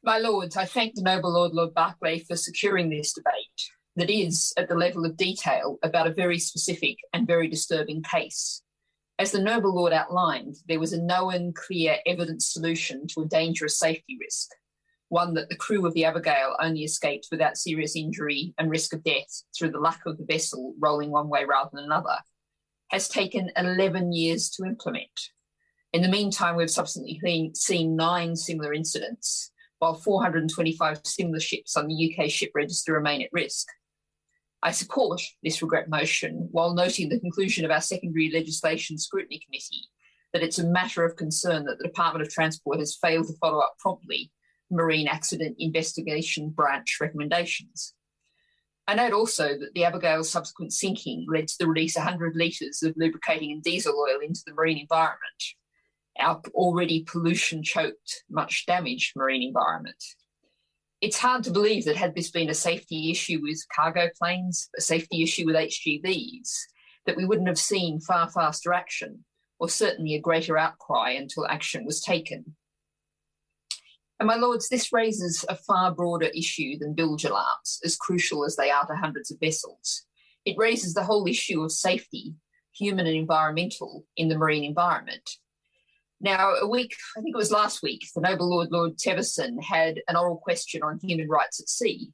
My lords, I thank the noble Lord Barclay for securing this debate that is, at the level of detail, about a very specific and very disturbing case. As the noble lord outlined, there was a known, clear, evident solution to a dangerous safety risk, one that the crew of the Abigail only escaped without serious injury and risk of death through the luck of the vessel rolling one way rather than another, has taken 11 years to implement. In the meantime, we've subsequently seen 9 similar incidents, while 425 similar ships on the UK ship register remain at risk. I support this regret motion while noting the conclusion of our secondary legislation scrutiny committee that it's a matter of concern that the Department of Transport has failed to follow up promptly Marine Accident Investigation Branch recommendations. I note also that the Abigail's subsequent sinking led to the release of 100 litres of lubricating and diesel oil into the marine environment, our already pollution-choked, much damaged marine environment. It's hard to believe that had this been a safety issue with cargo planes, a safety issue with HGVs, that we wouldn't have seen far faster action, or certainly a greater outcry until action was taken. And my lords, this raises a far broader issue than bilge alarms, as crucial as they are to hundreds of vessels. It raises the whole issue of safety, human and environmental, in the marine environment. Now, I think it was last week, the noble Lord Teverson had an oral question on human rights at sea.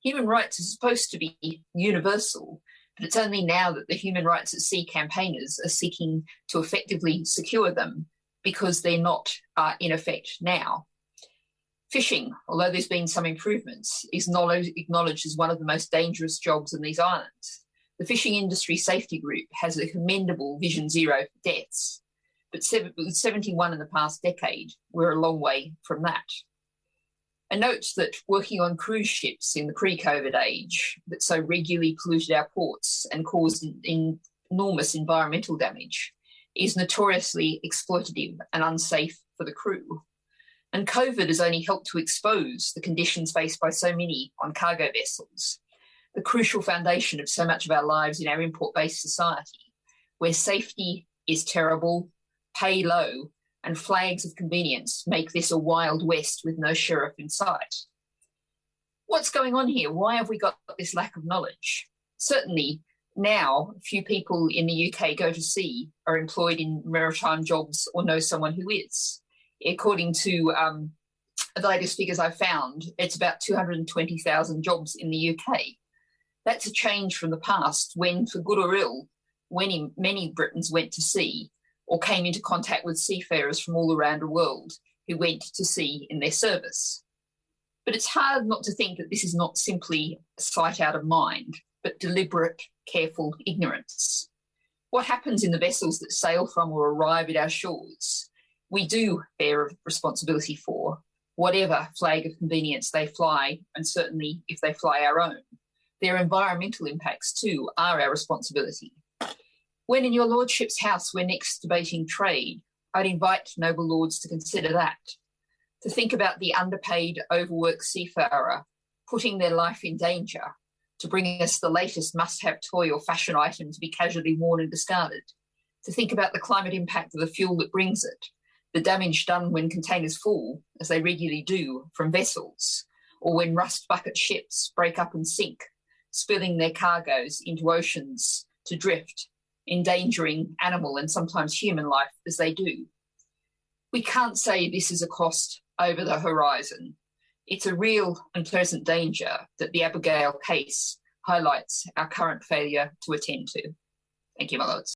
Human rights are supposed to be universal, but it's only now that the human rights at sea campaigners are seeking to effectively secure them because they're not in effect now. Fishing, although there's been some improvements, is acknowledged as one of the most dangerous jobs in these islands. The Fishing Industry Safety Group has a commendable Vision Zero for deaths, but 71 in the past decade, we're a long way from that. I note that working on cruise ships in the pre-COVID age that so regularly polluted our ports and caused enormous environmental damage is notoriously exploitative and unsafe for the crew. And COVID has only helped to expose the conditions faced by so many on cargo vessels, the crucial foundation of so much of our lives in our import-based society, where safety is terrible, pay low, and flags of convenience make this a wild west with no sheriff in sight. What's going on here? Why have we got this lack of knowledge? Certainly, now, few people in the UK go to sea, are employed in maritime jobs, or know someone who is. According to the latest figures I found, it's about 220,000 jobs in the UK. That's a change from the past when, for good or ill, many Britons went to sea or came into contact with seafarers from all around the world who went to sea in their service. But it's hard not to think that this is not simply sight out of mind, but deliberate, careful ignorance. What happens in the vessels that sail from or arrive at our shores, we do bear responsibility for, whatever flag of convenience they fly, and certainly if they fly our own. Their environmental impacts too are our responsibility. When in your lordship's house we're next debating trade, I'd invite noble lords to consider that, to think about the underpaid, overworked seafarer putting their life in danger to bring us the latest must-have toy or fashion item to be casually worn and discarded, to think about the climate impact of the fuel that brings it, the damage done when containers fall, as they regularly do, from vessels, or when rust bucket ships break up and sink, spilling their cargoes into oceans to drift, endangering animal and sometimes human life as they do. We can't say this is a cost over the horizon. It's a real and present danger that the Abigail case highlights our current failure to attend to. Thank you, my lords.